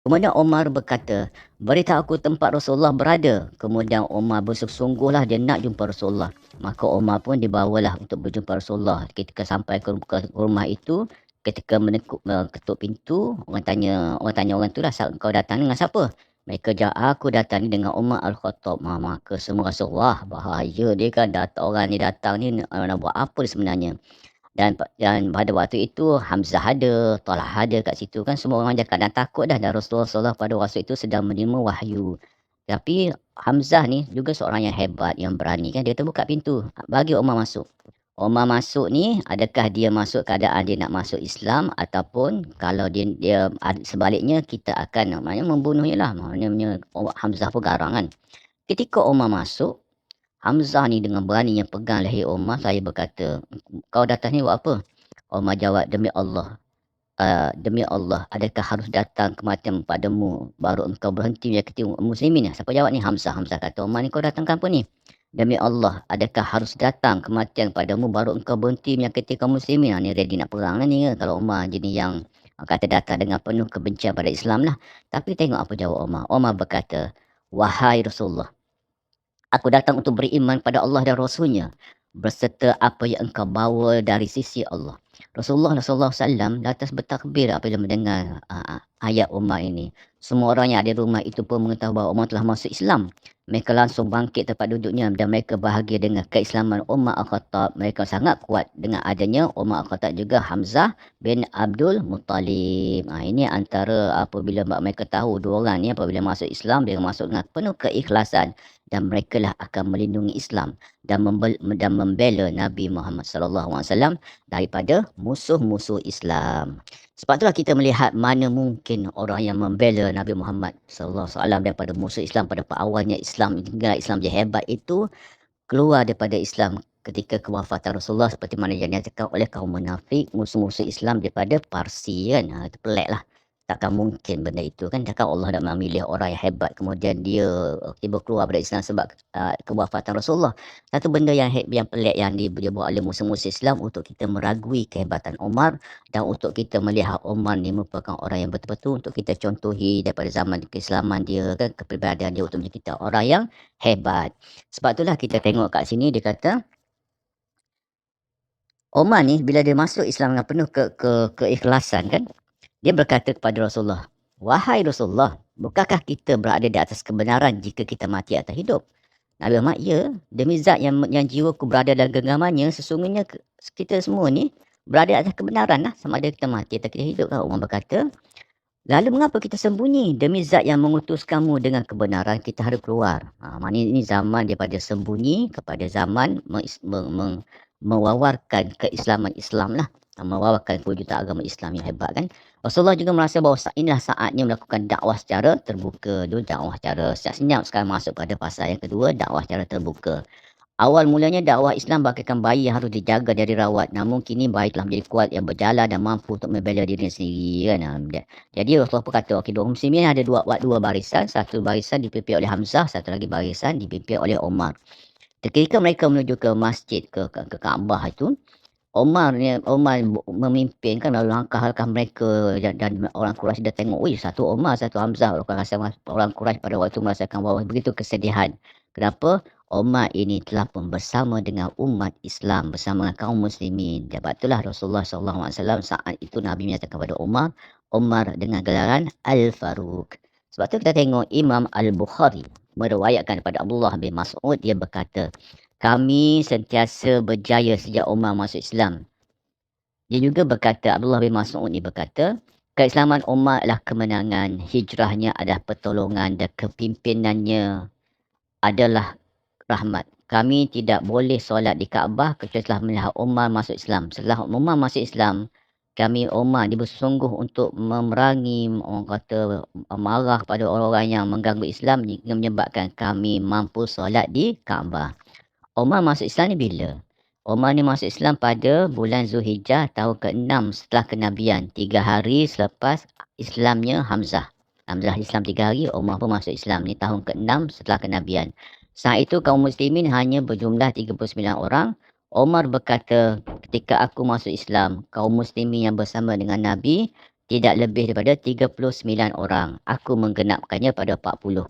Kemudian Umar berkata, "Beritahu aku tempat Rasulullah berada." Kemudian Umar bersungguh-sungguhlah dia nak jumpa Rasulullah. Maka Umar pun dibawalah untuk berjumpa Rasulullah. Ketika sampai ke rumah itu, ketika ketuk pintu, orang tanya orang tu lah, "Kau datang dengan siapa?" Mereka jawab, "Aku datang ni dengan Umar Al-Khattab." Maka semua rasa, wah bahaya dia kan, orang ni datang ni nak buat apa sebenarnya. Dan pada waktu itu Hamzah ada, Talha ada kat situ kan, semua orang cakap dan takut dah, dan Rasulullah SAW pada waktu itu sedang menerima wahyu. Tapi Hamzah ni juga seorang yang hebat, yang berani kan, dia terbuka pintu, bagi Umar masuk. Umar masuk ni, adakah dia masuk keadaan dia nak masuk Islam, ataupun kalau sebaliknya, kita akan namanya membunuhnya lah. Maknanya Hamzah pun garang kan. Ketika Umar masuk, Hamzah ni dengan beraninya pegang leher Umar, saya berkata, "Kau datang ni buat apa?" Umar jawab, Demi Allah, adakah harus datang kematian padamu baru engkau berhenti menyakiti muslimin?" Siapa jawab ni? Hamzah. Hamzah kata, "Umar ni kau datang ke apa ni?" "Demi Allah, adakah harus datang kematian padamu baru engkau berhenti menyakiti kaum muslimin?" Ni ready nak perang lah ni, kalau Umar jenis yang kata datang dengan penuh kebencian pada Islam lah. Tapi tengok apa jawab Umar. Umar berkata, "Wahai Rasulullah, aku datang untuk beriman pada Allah dan Rasulnya, berserta apa yang engkau bawa dari sisi Allah." Rasulullah SAW lantas bertakbir apabila mendengar ayat Umar ini. Semua orang yang ada di rumah itu pun mengetahui bahawa Umar telah masuk Islam. Mereka langsung bangkit tempat duduknya dan mereka bahagia dengan keislaman Umar Al-Khattab. Mereka sangat kuat dengan adanya Umar Al-Khattab juga Hamzah bin Abdul Muttalib. Ini antara apabila mereka tahu dua orang ni apabila masuk Islam, dia masuk dengan penuh keikhlasan, dan merekalah akan melindungi Islam dan membela Nabi Muhammad sallallahu alaihi wasallam daripada musuh-musuh Islam. Sebab itulah kita melihat mana mungkin orang yang membela Nabi Muhammad sallallahu alaihi wasallam daripada musuh Islam pada awalnya Islam hingga Islam je hebat itu keluar daripada Islam ketika kewafatan Rasulullah, seperti mana yang dinyatakan oleh kaum munafik, musuh-musuh Islam daripada Parsi kan. Itu peliklah. Takkan mungkin benda itu kan. Takkan Allah nak memilih orang yang hebat kemudian dia tiba keluar dari Islam sebab kewafatan Rasulullah. Satu benda yang pelik yang dia buat oleh musuh-musuh Islam untuk kita meragui kehebatan Umar, dan untuk kita melihat Umar ni merupakan orang yang betul-betul untuk kita contohi daripada zaman keislaman dia kan, kepribadian dia untuk menjadi kita orang yang hebat. Sebab itulah kita tengok kat sini dia kata, Umar ni bila dia masuk Islam dengan penuh keikhlasan kan, dia berkata kepada Rasulullah, "Wahai Rasulullah, bukankah kita berada di atas kebenaran jika kita mati atau hidup?" Nabi Muhammad, "Ya, demi zat yang jiwaku berada dalam genggamannya, sesungguhnya kita semua ni berada di atas kebenaran lah, sama ada kita mati atau kita hidup." Umar berkata, "Lalu mengapa kita sembunyi? Demi zat yang mengutus kamu dengan kebenaran, kita harus keluar." Maknanya ini zaman daripada sembunyi kepada zaman mewawarkan keislaman Islam lah. Mewawarkan kewujudan agama Islam yang hebat kan. Rasulullah juga merasa bahawa inilah saatnya melakukan dakwah secara terbuka. Dulu dakwah secara senyap, sekarang masuk pada fasa yang kedua, dakwah secara terbuka. Awal mulanya dakwah Islam bagaikan bayi yang harus dijaga dan dirawat. Namun kini bayi telah menjadi kuat yang berjalan dan mampu untuk membela dirinya sendiri kan. Jadi Rasulullah pun kata, okey, dua muslimin ada dua barisan. Satu barisan dipimpin oleh Hamzah, satu lagi barisan dipimpin oleh Umar. Ketika mereka menuju ke masjid, ke Kaabah itu, Umar memimpin kan lalu langkah-langkah mereka, dan orang Quraisy dah tengok, wih, satu Umar, satu Hamzah. Orang Quraisy pada waktu merasakan bahawa begitu kesedihan. Kenapa? Umar ini telah pun bersama dengan umat Islam, bersama dengan kaum muslimin. Sebab itulah Rasulullah SAW saat itu Nabi menyatakan kepada Umar dengan gelaran Al-Faruq. Sebab tu kita tengok Imam Al-Bukhari meriwayatkan daripada Abdullah bin Mas'ud, dia berkata, "Kami sentiasa berjaya sejak Umar masuk Islam." Dia juga berkata, Abdullah bin Mas'ud ni berkata, "Keislaman Umar adalah kemenangan, hijrahnya adalah pertolongan, dan kepimpinannya adalah rahmat. Kami tidak boleh solat di Kaabah kecuali setelah melihat Umar masuk Islam. Setelah Umar masuk Islam, Umar dia bersungguh untuk memerangi, orang kata marah pada orang-orang yang mengganggu Islam, hingga menyebabkan kami mampu solat di Kaabah." Umar masuk Islam ni bila? Umar ni masuk Islam pada bulan Zulhijjah tahun ke-6 setelah kenabian. 3 hari selepas Islamnya Hamzah. Hamzah Islam 3 hari, Umar pun masuk Islam. Ni tahun ke-6 setelah kenabian. Saat itu kaum muslimin hanya berjumlah 39 orang. Umar berkata, ketika aku masuk Islam, kaum muslimin yang bersama dengan Nabi tidak lebih daripada 39 orang. Aku menggenapkannya pada 40.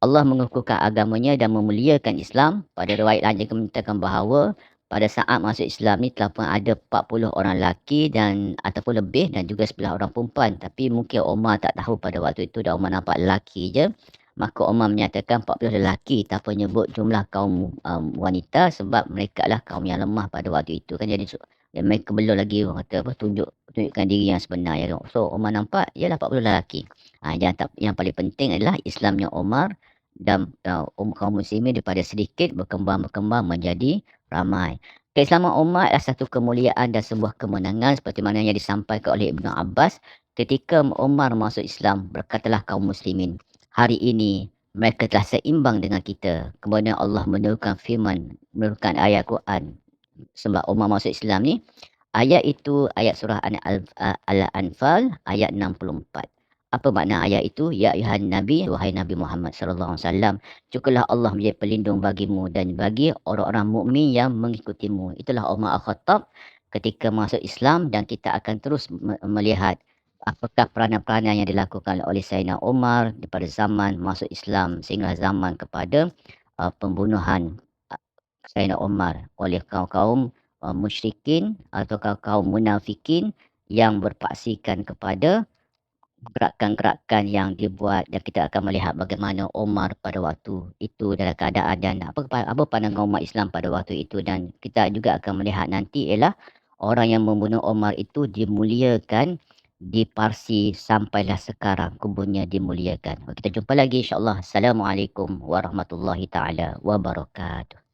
Allah mengukuhkan agamanya dan memuliakan Islam. Pada riwayat lain juga menyatakan bahawa pada saat masuk Islam ni telah pun ada 40 orang lelaki dan ataupun lebih dan juga 11 orang perempuan. Tapi mungkin Umar tak tahu pada waktu itu dan Umar nampak lelaki je. Maka Umar menyatakan 40 lelaki tanpa menyebut jumlah kaum wanita sebab mereka lah kaum yang lemah pada waktu itu kan. Jadi mereka belum lagi orang kata apa tunjukkan diri yang sebenar ya. So Umar nampak ialah 40 lelaki. Yang paling penting adalah Islamnya Umar dan kaum muslimin daripada sedikit berkembang menjadi ramai. Keislaman umat adalah satu kemuliaan dan sebuah kemenangan seperti mana yang disampaikan oleh Ibnu Abbas ketika Umar masuk Islam, berkatalah kaum muslimin, hari ini mereka telah seimbang dengan kita. Kemudian Allah menurunkan ayat Quran sebab Umar masuk Islam ni. Ayat itu ayat surah Al-Anfal ayat 64. Apa makna ayat itu? Ya ayuhan Nabi, wahai Nabi Muhammad sallallahu alaihi wasallam, cukuplah Allah menjadi pelindung bagimu dan bagi orang-orang mukmin yang mengikutimu. Itulah Umar Al-Khattab ketika masuk Islam dan kita akan terus melihat apakah peranan-peranan yang dilakukan oleh Sayyidina Umar daripada zaman masuk Islam sehingga zaman kepada pembunuhan Sayyidina Umar oleh kaum-kaum musyrikin atau kaum munafikin yang berpaksikan kepada gerakan-gerakan yang dibuat dan kita akan melihat bagaimana Umar pada waktu itu dalam keadaan dan apa pandangan umat Islam pada waktu itu dan kita juga akan melihat nanti ialah orang yang membunuh Umar itu dimuliakan di Parsi sampailah sekarang kuburnya dimuliakan. Kita jumpa lagi insya-Allah. Assalamualaikum warahmatullahi taala wabarakatuh.